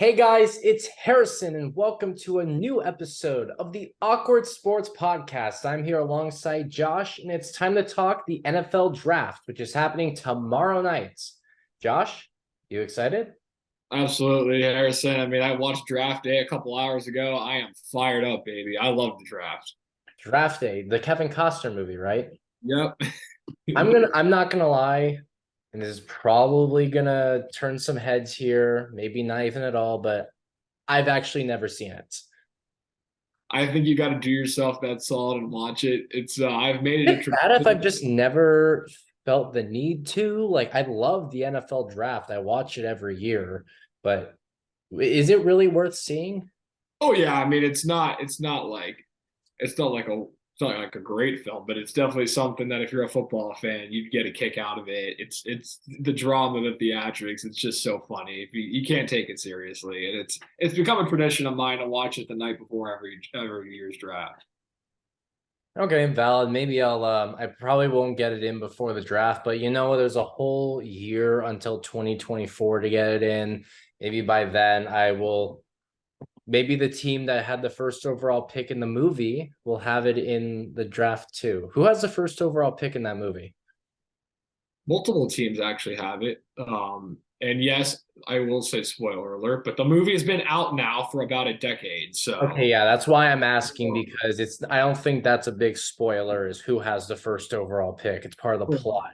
Hey guys, it's Harrison, and welcome to a new episode of the Awkward Sports Podcast. I'm here alongside Josh, and it's time to talk the NFL Draft, which is happening tomorrow night. Josh, you excited? Absolutely, Harrison. I mean, I watched draft day a couple hours ago. I am fired up, baby. I love the draft. Draft Day, the Kevin Costner movie, right? Yep. I'm not gonna lie, and this is probably gonna turn some heads here, maybe not even at all, but I've actually never seen it. I think you got to do yourself that solid and watch it. It's I've made it a Is it bad if I've tradition. just never felt the need to? Like, I love the NFL draft. I watch it every year, but is it really worth seeing? Oh yeah, I mean, it's not like a great film, but it's definitely something that if you're a football fan, you'd get a kick out of it. It's the drama, the theatrics. It's just so funny. You can't take it seriously, and it's become a tradition of mine to watch it the night before every year's draft. Okay, valid. Maybe I probably won't get it in before the draft, but there's a whole year until 2024 to get it in. Maybe by then I will maybe the team that had the first overall pick in the movie will have it in the draft too. Who has the first overall pick in that movie? Multiple teams actually have it. And yes, I will say spoiler alert, but the movie has been out now for about a decade. Okay, So yeah, that's why I'm asking because I don't think that's a big spoiler is who has the first overall pick. It's part of the plot.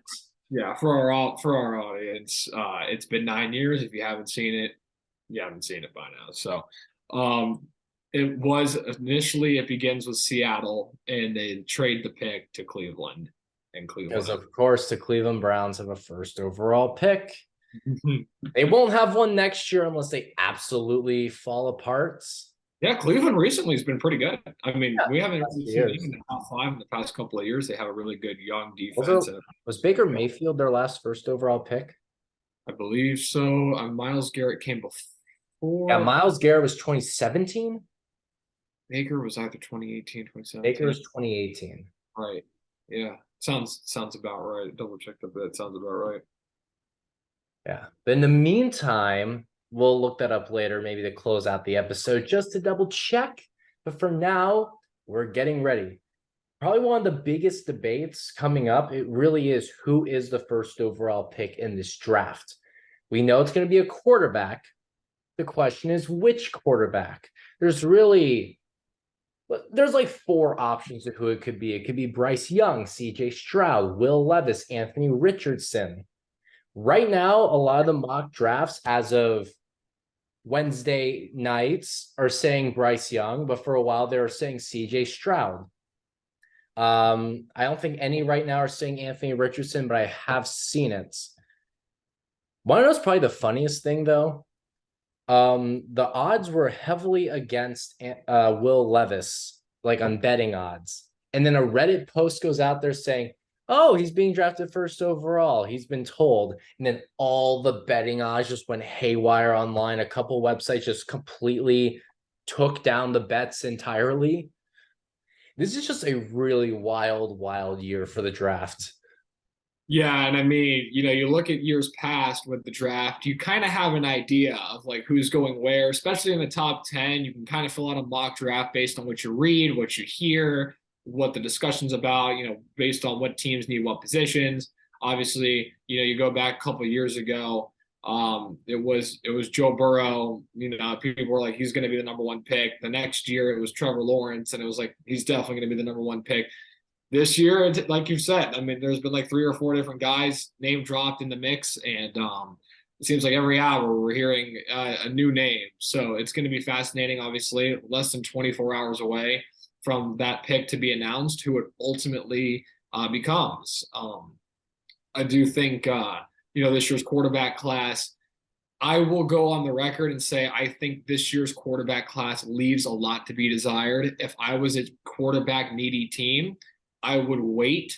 yeah, for our audience, it's been 9 years. If you haven't seen it, you haven't seen it by now. So um it was initially it begins with Seattle and they trade the pick to Cleveland and Because Cleveland. of course the Cleveland Browns have a first overall pick. Mhm. They won't have one next year unless they absolutely fall apart. Yeah, Cleveland recently has been pretty good. I mean, Yeah, we haven't past really few seen them in years. the top five in the past couple of years. They have a really good young defense, Also, and was Baker Mayfield their last first overall pick? I believe so. Myles Garrett came Yeah, before. Myles Garrett was 2017. Baker was either 2018, Baker 2017. was 2018. Right. Yeah. Sounds about right. Double check the bit. Sounds about right. Yeah. But in the meantime, we'll look that up later, maybe to close out the episode, just to double check. But for now, we're getting ready. Probably one of the biggest debates coming up. It really is who is the first overall pick in this draft. We know it's going to be a quarterback. The question is which quarterback? There's really there's like four options of who it could be. It could be Bryce Young, CJ Stroud, Will Levis, Anthony Richardson. Right now, a lot of the mock drafts as of Wednesday nights are saying Bryce Young, but for a while they were saying CJ Stroud. I don't think any right now are saying Anthony Richardson, but I have seen it. One of those probably the funniest thing though. The odds were heavily against Will Levis, like on betting odds. And then a Reddit post goes out there saying, oh, he's being drafted first overall. He's been told. And then all the betting odds just went haywire online. A couple websites just completely took down the bets entirely. This is just a really wild, wild year for the draft. Yeah, and I mean, you look at years past with the draft, you kind of have an idea of like who's going where, especially in the top 10. You can kind of fill out a mock draft based on what you read, what you hear, what the discussion's about, based on what teams need what positions. Obviously, you go back a couple of years ago, it was Joe Burrow. People were like, he's going to be the number one pick. The next year, it was Trevor Lawrence, and it was like he's definitely going to be the number one pick. This year, like you said, I mean, there's been like three or four different guys name dropped in the mix, and it seems like every hour we're hearing a new name. So it's going to be fascinating. Obviously, less than 24 hours away from that pick to be announced, who it ultimately becomes. I do think this year's quarterback class. I will go on the record and say I think this year's quarterback class leaves a lot to be desired. If I was a quarterback needy team, I would wait.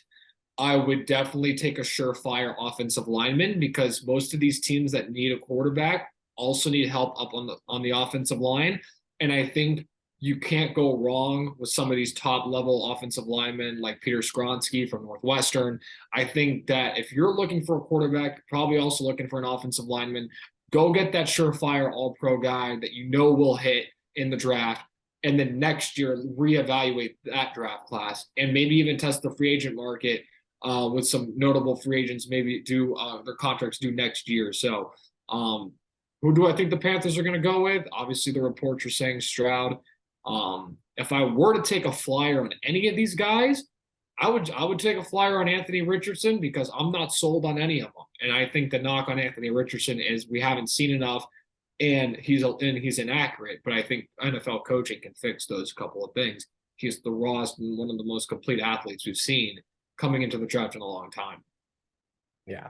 I would definitely take a surefire offensive lineman because most of these teams that need a quarterback also need help up on the offensive line. And I think you can't go wrong with some of these top level offensive linemen like Peter Skronsky from Northwestern. I think that if you're looking for a quarterback, probably also looking for an offensive lineman. Go get that surefire all-pro guy that you know will hit in the draft, and then next year reevaluate that draft class and maybe even test the free agent market with some notable free agents maybe do their contracts due next year. So who do I think the Panthers are going to go with? Obviously, the reports are saying Stroud. If I were to take a flyer on any of these guys, I would take a flyer on Anthony Richardson because I'm not sold on any of them. And I think the knock on Anthony Richardson is we haven't seen enough, and he's inaccurate. But I think NFL coaching can fix those couple of things. He's the rawest and one of the most complete athletes we've seen coming into the draft in a long time. Yeah.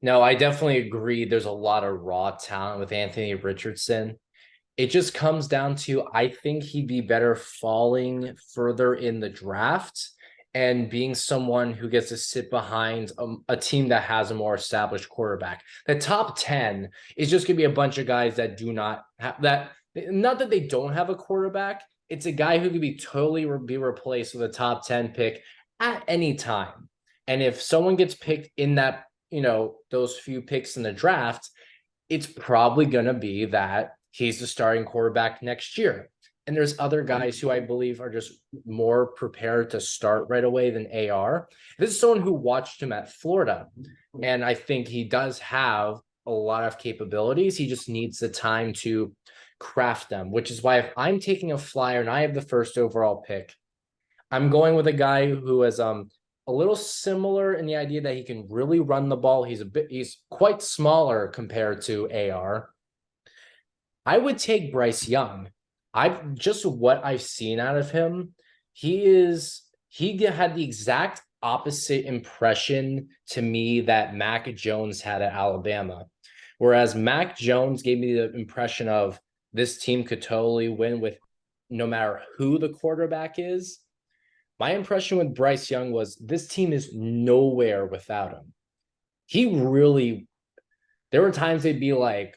No, I definitely agree. There's a lot of raw talent with Anthony Richardson. It just comes down to, I think he'd be better falling further in the draft and being someone who gets to sit behind a team that has a more established quarterback. The top 10 is just going to be a bunch of guys that do not have that. Not that they don't have a quarterback. It's a guy who could be totally be replaced with a top 10 pick at any time. And if someone gets picked in that, those few picks in the draft, it's probably going to be that he's the starting quarterback next year. And there's other guys who I believe are just more prepared to start right away than AR. This is someone who watched him at Florida, and I think he does have a lot of capabilities. He just needs the time to craft them, which is why if I'm taking a flyer and I have the first overall pick, I'm going with a guy who is a little similar in the idea that he can really run the ball. He's quite smaller compared to AR. I would take Bryce Young. What I've seen out of him, he had the exact opposite impression to me that Mac Jones had at Alabama. Whereas Mac Jones gave me the impression of this team could totally win with no matter who the quarterback is. My impression with Bryce Young was this team is nowhere without him. There were times they'd be like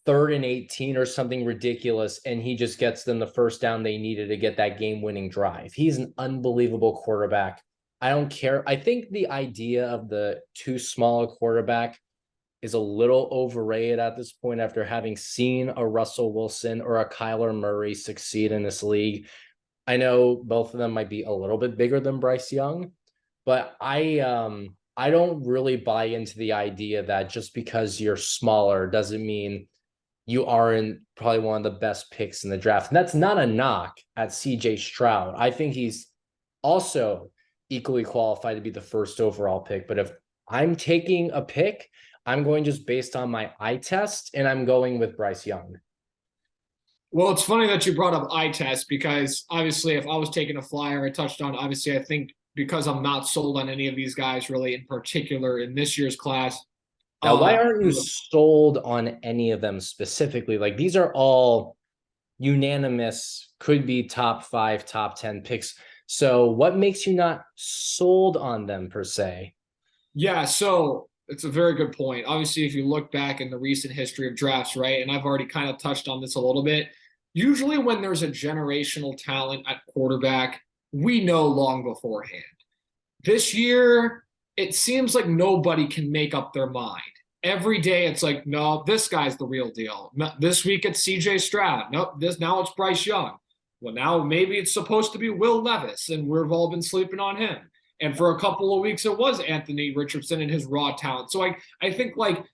3rd and 18 or something ridiculous, and he just gets them the first down they needed to get that game-winning drive. He's an unbelievable quarterback. I don't care. I think the idea of the too small a quarterback is a little overrated at this point after having seen a Russell Wilson or a Kyler Murray succeed in this league. I know both of them might be a little bit bigger than Bryce Young, but I don't really buy into the idea that just because you're smaller doesn't mean you aren't probably one of the best picks in the draft. And that's not a knock at CJ Stroud. I think he's also equally qualified to be the first overall pick. But if I'm taking a pick, I'm going just based on my eye test, and I'm going with Bryce Young. Well, it's funny that you brought up eye test because obviously if I was taking a flyer, I touched on, obviously, I think because I'm not sold on any of these guys really in particular in this year's class. Now, why aren't you sold on any of them specifically? Like, these are all unanimous, could be top 5, top 10 picks. So what makes you not sold on them per se? Yeah, so it's a very good point. Obviously, if you look back in the recent history of drafts, right, and I've already kind of touched on this a little bit, usually when there's a generational talent at quarterback, we know long beforehand. This year, it seems like nobody can make up their mind. Every day it's like, no, this guy's the real deal. This week it's CJ Stroud. Nope, now it's Bryce Young. Well, now maybe it's supposed to be Will Levis, and we've all been sleeping on him. And for a couple of weeks, it was Anthony Richardson and his raw talent. So I think like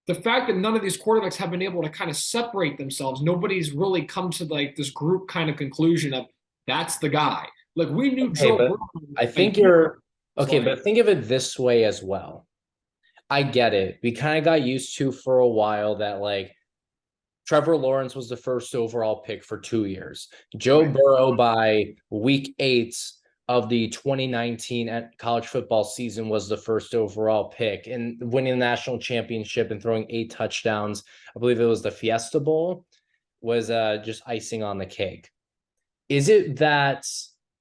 the fact that none of these quarterbacks have been able to kind of separate themselves, nobody's really come to like this group kind of conclusion of that's the guy. Like we knew Joe Burrow. I think you're okay, but think of it this way as well. I get it. We kind of got used to for a while that like Trevor Lawrence was the first overall pick for 2 years. Joe Burrow by week 8 of the 2019 college football season was the first overall pick, and winning the national championship and throwing 8 touchdowns. I believe it was the Fiesta Bowl was just icing on the cake. Is it that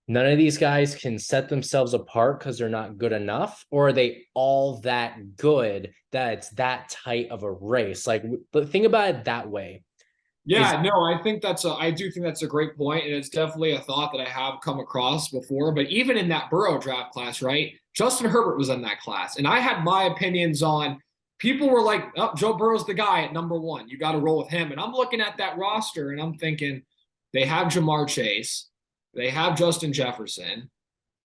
none of these guys can set themselves apart because they're not good enough, or are they all that good that it's that tight of a race? Like, think about it that way. Yeah, no, I do think that's a great point, and it's definitely a thought that I have come across before. But even in that Burrow draft class, right? Justin Herbert was in that class, and I had my opinions on people were like, oh, Joe Burrow's the guy at number one. You got to roll with him. And I'm looking at that roster and I'm thinking they have Jamar Chase, they have Justin Jefferson,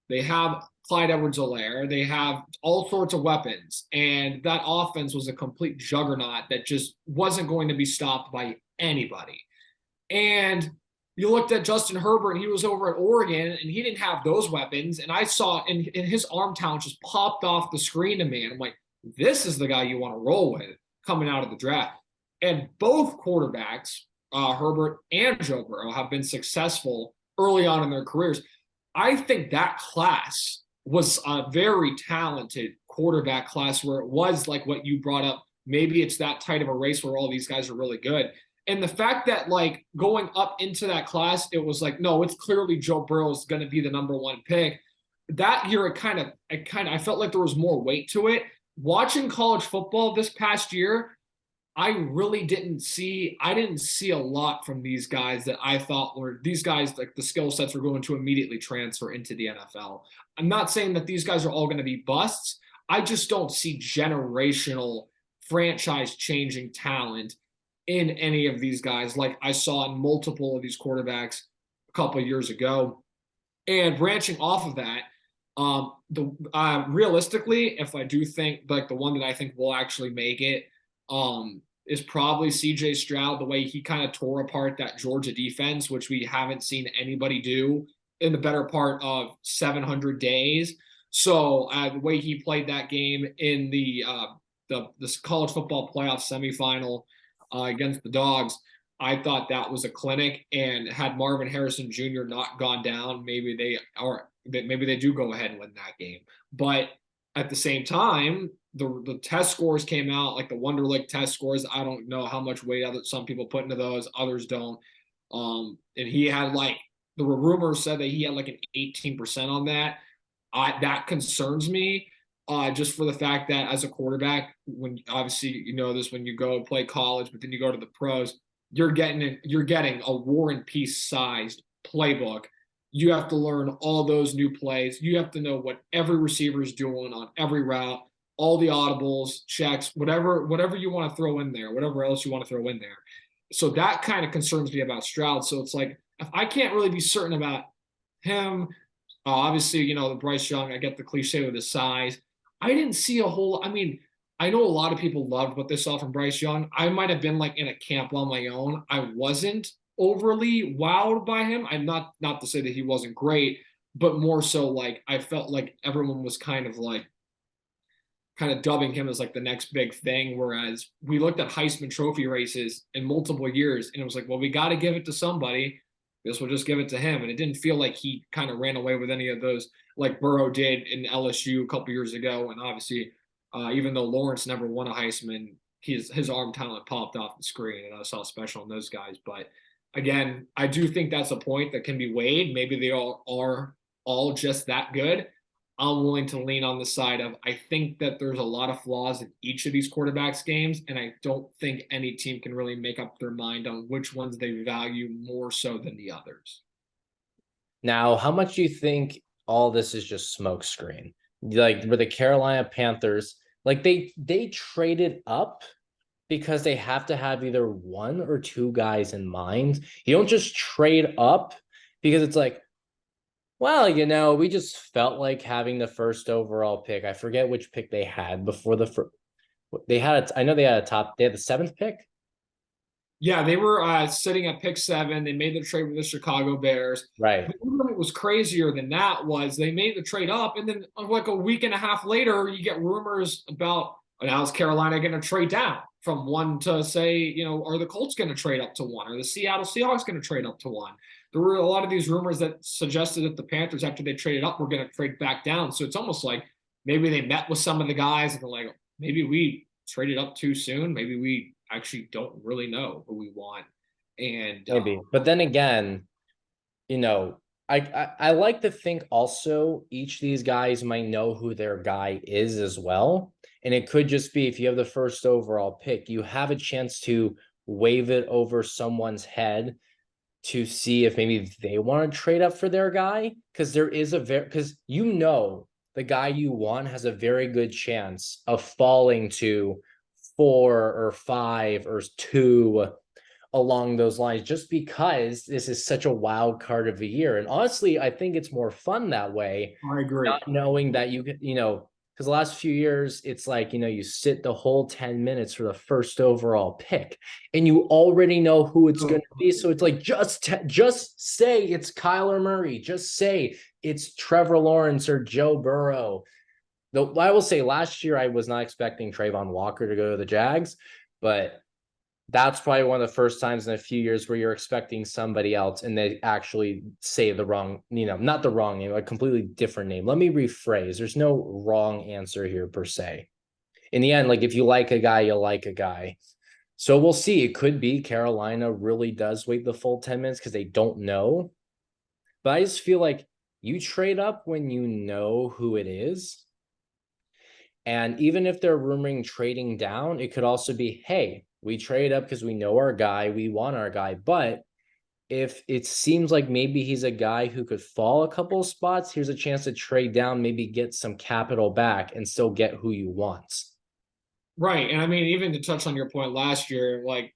they have Clyde Edwards-Helaire, they have all sorts of weapons. And that offense was a complete juggernaut that just wasn't going to be stopped by anybody. And you looked at Justin Herbert, and he was over at Oregon, and he didn't have those weapons. And I saw in his arm talent just popped off the screen to me. And I'm like, this is the guy you want to roll with coming out of the draft. And both quarterbacks, Herbert and Joe Burrow, have been successful early on in their careers. I think that class was a very talented quarterback class where it was like what you brought up. Maybe it's that tight of a race where all these guys are really good. And the fact that like going up into that class, it was like, no, it's clearly Joe Burrow is going to be the number one pick. That year, I felt like there was more weight to it. Watching college football this past year, I didn't see a lot from these guys that I thought were these guys, like the skill sets were going to immediately transfer into the NFL. I'm not saying that these guys are all going to be busts. I just don't see generational franchise changing talent in any of these guys like I saw in multiple of these quarterbacks a couple of years ago. And branching off of that, realistically, if I do think like the one that I think will actually make it, is probably CJ Stroud, the way he kind of tore apart that Georgia defense, which we haven't seen anybody do in the better part of 700 days. So the way he played that game in the college football playoff semifinal against the Dogs, I thought that was a clinic. And had Marvin Harrison Jr. not gone down, maybe they do go ahead and win that game. But at the same time, the test scores came out, like the Wonderlic test scores. I don't know how much weight some people put into those, others don't. And he had like the rumors said that he had like an 18% on that. That concerns me, just for the fact that as a quarterback, when obviously you know this when you go play college, but then you go to the pros, you're getting a War and Peace sized playbook. You have to learn all those new plays. You have to know what every receiver is doing on every route, all the audibles, checks, whatever you want to throw in there, whatever else you want to throw in there. So that kind of concerns me about Stroud. So it's like, if I can't really be certain about him, obviously, you know, the Bryce Young, I get the cliche with his size. I didn't see a whole, I mean, I know a lot of people loved what they saw from Bryce Young. I might have been like in a camp on my own. I wasn't overly wowed by him. I'm not to say that he wasn't great, but more so like I felt like everyone was kind of dubbing him as like the next big thing. Whereas we looked at Heisman Trophy races in multiple years and it was like, well, we got to give it to somebody. Guess we'll just give it to him. And it didn't feel like he kind of ran away with any of those like Burrow did in LSU a couple years ago. And obviously, even though Lawrence never won a Heisman, his arm talent popped off the screen, and I saw special in those guys. But again, I do think that's a point that can be weighed. Maybe they all are all just that good. I'm willing to lean on the side of I think that there's a lot of flaws in each of these quarterbacks games, and I don't think any team can really make up their mind on which ones they value more so than the others. Now, how much do you think all this is just smokescreen? Like, were the Carolina Panthers, like they traded up because they have to have either one or two guys in mind. You don't just trade up because it's like, well, you know, we just felt like having the first overall pick. I forget which pick they had before the first. They had, I know they had they had the 7th pick. Yeah, they were sitting at pick 7. They made the trade with the Chicago Bears. Right. But what was crazier than that was they made the trade up, and then like a week and a half later, you get rumors about now is Carolina going to trade down from 1 to say, you know, are the Colts going to trade up to 1? Or the Seattle Seahawks going to trade up to 1? There were a lot of these rumors that suggested that the Panthers, after they traded up, were going to trade back down. So it's almost like maybe they met with some of the guys and they're like, maybe we traded up too soon. Maybe we actually don't really know who we want. And maybe, but then again, you know, I like to think also each of these guys might know who their guy is as well. And it could just be if you have the first overall pick, you have a chance to wave it over someone's head to see if maybe they want to trade up for their guy. Because there is because you know the guy you want has a very good chance of falling to 4 or 5 or 2 along those lines, just because this is such a wild card of a year. And honestly, I think it's more fun that way, I agree. not knowing that because the last few years, it's like, you sit the whole 10 minutes for the first overall pick and you already know who it's going to be. So it's like, just say it's Kyler Murray, just say it's Trevor Lawrence or Joe Burrow. Though I will say last year, I was not expecting Trayvon Walker to go to the Jags, but that's probably one of the first times in a few years where you're expecting somebody else and they actually say the wrong, not the wrong name, a completely different name. Let me rephrase. There's no wrong answer here per se. In the end, like if you like a guy, you like a guy. So we'll see. It could be Carolina really does wait the full 10 minutes because they don't know. But I just feel like you trade up when you know who it is. And even if they're rumoring trading down, it could also be, hey, we trade up because we know our guy, we want our guy. But if it seems like maybe he's a guy who could fall a couple of spots, here's a chance to trade down, maybe get some capital back and still get who you want. Right. And I mean, even to touch on your point last year, like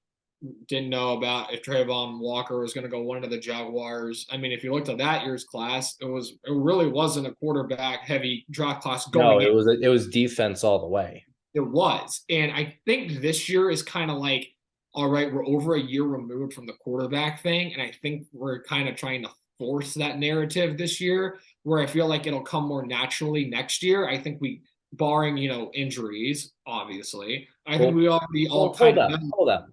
didn't know about if Trayvon Walker was going to go one of the Jaguars. I mean, if you looked at that year's class, it really wasn't a quarterback heavy draft class going in. It was defense all the way. It was. And I think this year is kind of like, all right, we're over a year removed from the quarterback thing. And I think we're kind of trying to force that narrative this year, where I feel like it'll come more naturally next year. I think barring, injuries, obviously, I think we already all hold up.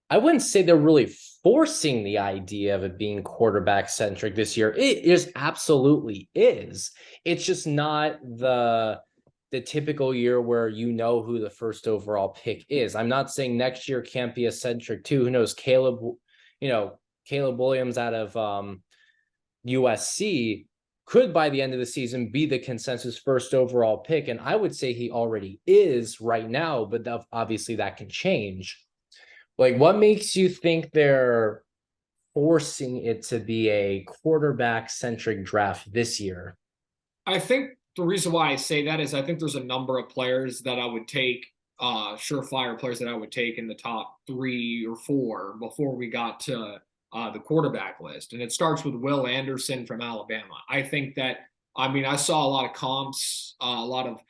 I wouldn't say they're really forcing the idea of it being quarterback centric this year. It is absolutely is. It's just not the typical year where you know who the first overall pick is. I'm not saying next year can't be a centric too. Who knows? Caleb Williams out of USC could by the end of the season be the consensus first overall pick. And I would say he already is right now, but obviously that can change. Like, what makes you think they're forcing it to be a quarterback centric draft this year? I think the reason why I say that is I think there's a number of players that I would take, surefire players that I would take in the top 3 or 4 before we got to the quarterback list. And it starts with Will Anderson from Alabama. I think that, I saw a lot of comps, a lot of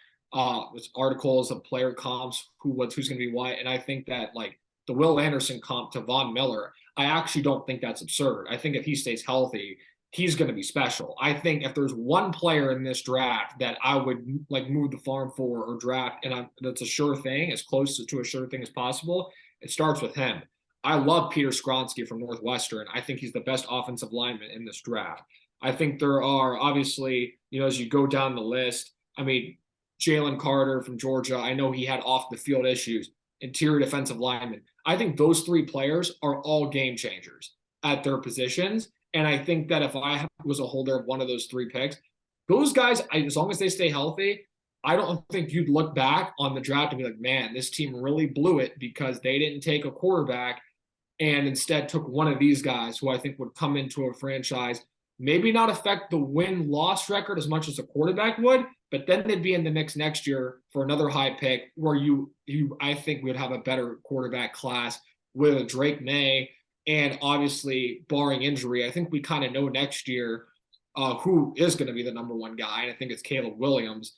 articles of player comps, who's going to be what. And I think that like the Will Anderson comp to Von Miller, I actually don't think that's absurd. I think if he stays healthy, he's going to be special. I think if there's one player in this draft that I would like move the farm for or draft, and that's a sure thing, as close to a sure thing as possible, it starts with him. I love Peter Skronsky from Northwestern. I think he's the best offensive lineman in this draft. I think there are obviously, as you go down the list, Jalen Carter from Georgia, I know he had off the field issues, interior defensive lineman. I think those 3 players are all game changers at their positions. And I think that if I was a holder of one of those 3 picks, those guys, as long as they stay healthy, I don't think you'd look back on the draft and be like, man, this team really blew it because they didn't take a quarterback and instead took one of these guys who I think would come into a franchise, maybe not affect the win-loss record as much as a quarterback would, but then they'd be in the mix next year for another high pick where I think we'd have a better quarterback class with a Drake May. And obviously, barring injury, I think we kind of know next year who is going to be the number 1 guy. And I think it's Caleb Williams.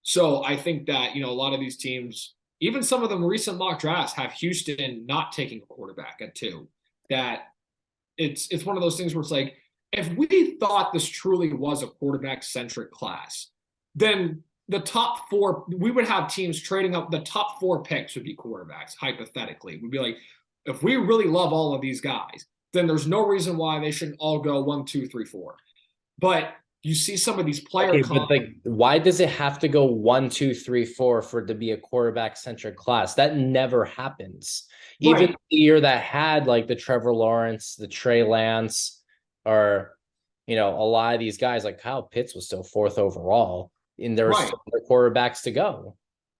So I think that, a lot of these teams, even some of them recent mock drafts, have Houston not taking a quarterback at 2. That it's one of those things where it's like, if we thought this truly was a quarterback-centric class, then the top 4, we would have teams trading up. The top 4 picks would be quarterbacks, hypothetically. We'd be like, if we really love all of these guys, then there's no reason why they shouldn't all go 1, 2, 3, 4. But you see some of these players. But why does it have to go 1, 2, 3, 4 for it to be a quarterback-centric class? That never happens. Right. Even the year that had like the Trevor Lawrence, the Trey Lance, or a lot of these guys like Kyle Pitts was still 4th overall, and there were still other quarterbacks to go.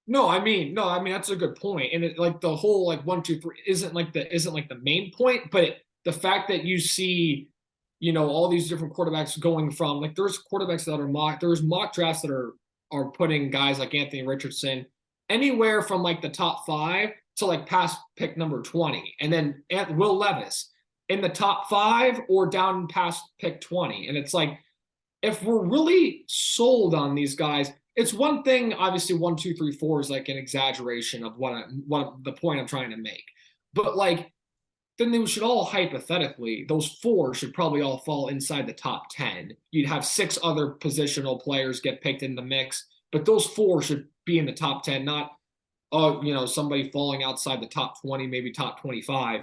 No, that's a good point. And like the whole like 1, 2, 3 isn't like the main point, but the fact that you see, all these different quarterbacks going from like there's quarterbacks that are there's mock drafts that are putting guys like Anthony Richardson anywhere from like the top 5 to like past pick number 20. And then Will Levis in the top 5 or down past pick 20. And it's like, if we're really sold on these guys, it's one thing, obviously 1, 2, 3, 4 is like an exaggeration of what the point I'm trying to make. But like, then they should all hypothetically, those 4 should probably all fall inside the top 10. You'd have 6 other positional players get picked in the mix, but those 4 should be in the top 10, not, somebody falling outside the top 20, maybe top 25.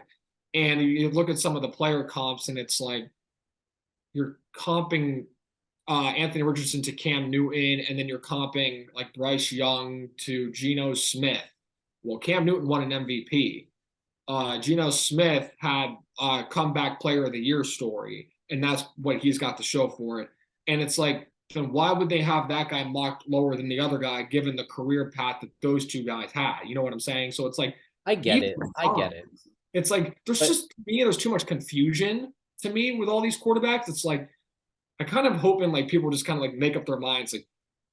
And you look at some of the player comps, and it's like you're comping Anthony Richardson to Cam Newton, and then you're comping like Bryce Young to Geno Smith. Well, Cam Newton won an MVP. Geno Smith had a comeback player of the year story, and that's what he's got to show for it. And it's like, then why would they have that guy mocked lower than the other guy, given the career path that those 2 guys had? You know what I'm saying? So it's like, I get it. It's like, there's too much confusion to me with all these quarterbacks. It's like, I kind of hoping like people just kind of like make up their minds, like,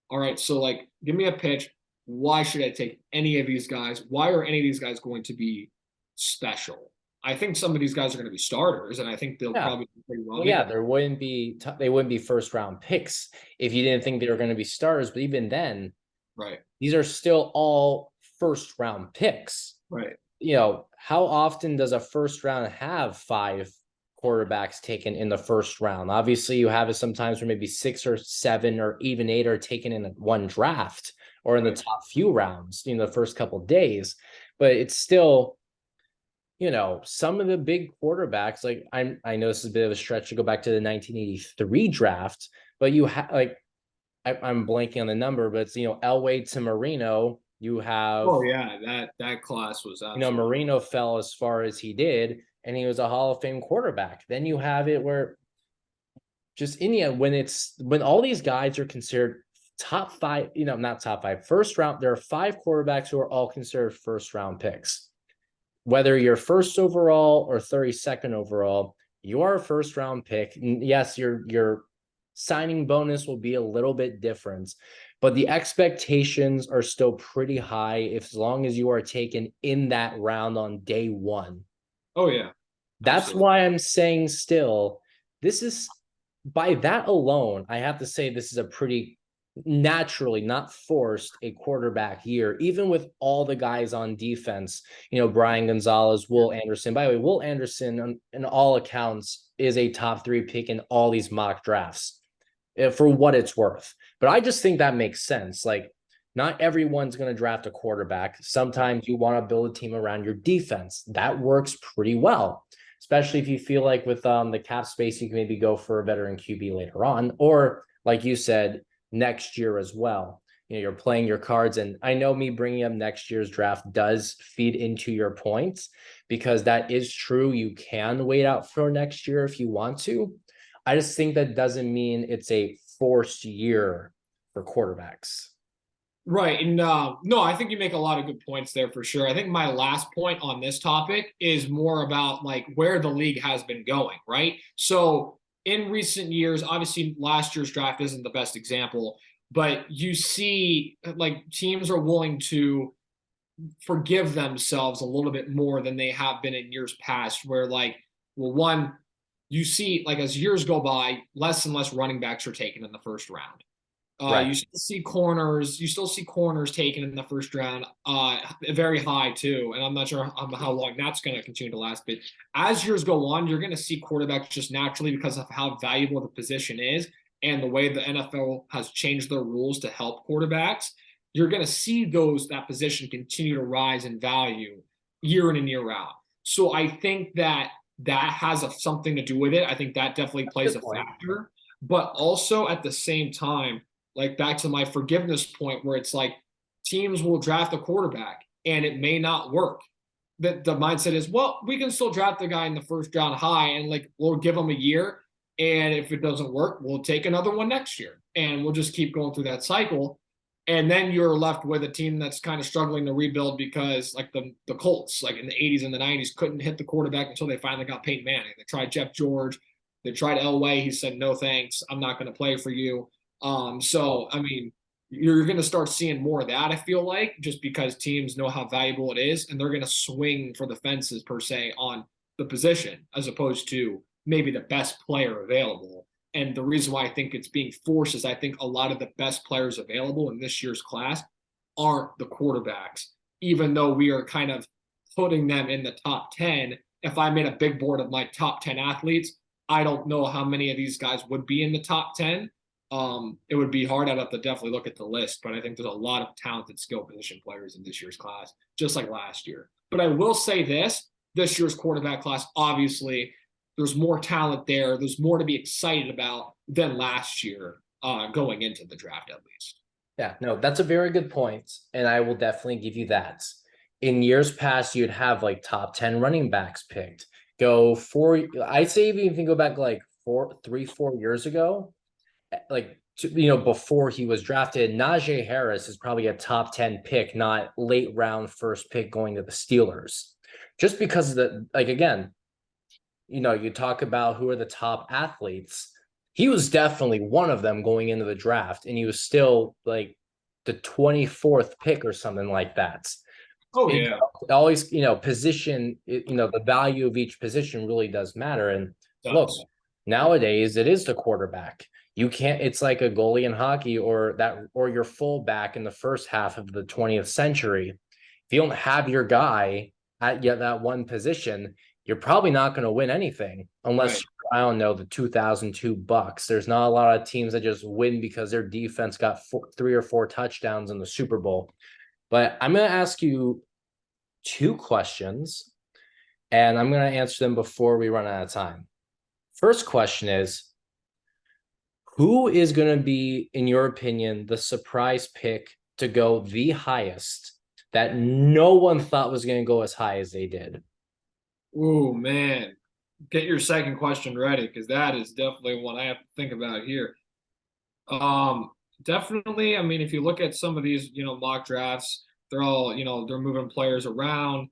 all right, so like, give me a pitch. Why should I take any of these guys? Why are any of these guys going to be special? I think some of these guys are going to be starters, and I think they'll probably be pretty well. Well, yeah, they wouldn't be first round picks if you didn't think they were going to be starters. But even then, right, these are still all first round picks. Right. How often does a first round have 5 quarterbacks taken in the first round? Obviously, you have it sometimes where maybe 6 or 7 or even 8 are taken in one draft or in the top few rounds, the first couple of days. But it's still, some of the big quarterbacks, like I know this is a bit of a stretch to go back to the 1983 draft, but you have like, I'm blanking on the number, but it's, Elway to Marino. You have, that class was Marino fell as far as he did, and he was a Hall of Fame quarterback. Then you have it where just when all these guys are considered top 5, not top 5, first round, there are 5 quarterbacks who are all considered first round picks. Whether you're first overall or 32nd overall, you are a first round pick. Yes, your signing bonus will be a little bit different, but the expectations are still pretty high as long as you are taken in that round on day 1. Oh, yeah. That's absolutely why I'm saying still, this is, by that alone, I have to say this is a pretty naturally, not forced, a quarterback year, even with all the guys on defense, Brian Gonzalez, Will Anderson. By the way, Will Anderson, in all accounts, is a top 3 pick in all these mock drafts for what it's worth. But I just think that makes sense. Like, not everyone's going to draft a quarterback. Sometimes you want to build a team around your defense. That works pretty well, especially if you feel like with the cap space, you can maybe go for a veteran QB later on, or like you said, next year as well. You're playing your cards, and I know me bringing up next year's draft does feed into your points, because that is true. You can wait out for next year if you want to. I just think that doesn't mean it's a forced year for quarterbacks. Right. And no, I think you make a lot of good points there for sure. I think my last point on this topic is more about like where the league has been going, right? So in recent years, obviously last year's draft isn't the best example, but you see like teams are willing to forgive themselves a little bit more than they have been in years past, where like, well, one, you see like as years go by, less and less running backs are taken in the first round. Right. You still see corners taken in the first round, very high too. And I'm not sure how long that's going to continue to last. But as years go on, you're going to see quarterbacks just naturally, because of how valuable the position is and the way the NFL has changed their rules to help quarterbacks. You're going to see that position continue to rise in value year in and year out. So I think that has something to do with it. I think that definitely plays a factor. But also at the same time, like back to my forgiveness point, where it's like teams will draft a quarterback and it may not work. The mindset is, well, we can still draft the guy in the first round high, and like we'll give him a year. And if it doesn't work, we'll take another one next year. And we'll just keep going through that cycle. And then you're left with a team that's kind of struggling to rebuild, because like the Colts, like in the 80s and the 90s, couldn't hit the quarterback until they finally got Peyton Manning. They tried Jeff George. They tried Elway. He said, no, thanks. I'm not going to play for you. So, I mean, you're going to start seeing more of that, I feel like, just because teams know how valuable it is and they're going to swing for the fences per se on the position as opposed to maybe the best player available. And the reason why I think it's being forced is I think a lot of the best players available in this year's class aren't the quarterbacks, even though we are kind of putting them in the top 10. If I made a big board of my top 10 athletes, I don't know how many of these guys would be in the top 10. It would be hard. I'd have to definitely look at the list, but I think there's a lot of talented skill position players in this year's class, just like last year. But I will say this year's quarterback class, obviously, there's more talent there. There's more to be excited about than last year going into the draft, at least. Yeah, no, that's a very good point, and I will definitely give you that. In years past, you'd have like top 10 running backs picked. I'd say even if you go back like 4 years ago, like before he was drafted, Najee Harris is probably a top 10 pick, not late round first pick going to the Steelers. Just because of the, like, again, you talk about who are the top athletes. He was definitely one of them going into the draft, and he was still like the 24th pick or something like that. Oh, yeah. Always, position, the value of each position really does matter. And look, nowadays it is the quarterback. You can't, it's like a goalie in hockey or your fullback in the first half of the 20th century. If you don't have your guy at that one position, you're probably not going to win anything unless, I don't know, the 2002 Bucks. There's not a lot of teams that just win because their defense got 3 or 4 touchdowns in the Super Bowl. But I'm going to ask you 2 questions, and I'm going to answer them before we run out of time. First question is, who is going to be, in your opinion, the surprise pick to go the highest that no one thought was going to go as high as they did? Oh, man. Get your second question ready, because that is definitely one I have to think about here. Definitely. I mean, if you look at some of these, mock drafts, they're all, they're moving players around.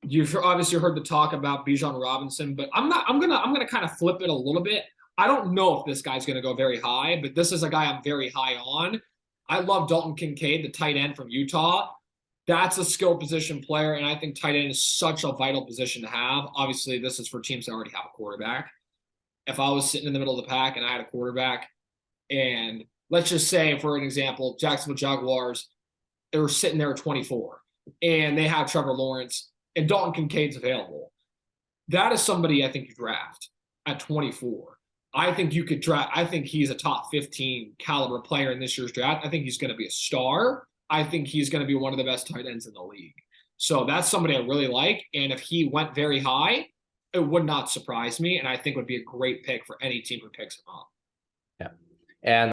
You've obviously heard the talk about Bijan Robinson, but I'm gonna kind of flip it a little bit. I don't know if this guy's gonna go very high, but this is a guy I'm very high on. I love Dalton Kincaid, the tight end from Utah. That's a skill position player, and I think tight end is such a vital position to have. Obviously, this is for teams that already have a quarterback. If I was sitting in the middle of the pack and I had a quarterback, and let's just say, for an example, Jacksonville Jaguars, they were sitting there at 24, and they have Trevor Lawrence, and Dalton Kincaid's available. That is somebody I think you draft at 24. I think you could draft. I think he's a top 15 caliber player in this year's draft. I think he's going to be a star. I think he's going to be one of the best tight ends in the league. So that's somebody I really like. And if he went very high, it would not surprise me. And I think would be a great pick for any team who picks him up. Yeah. And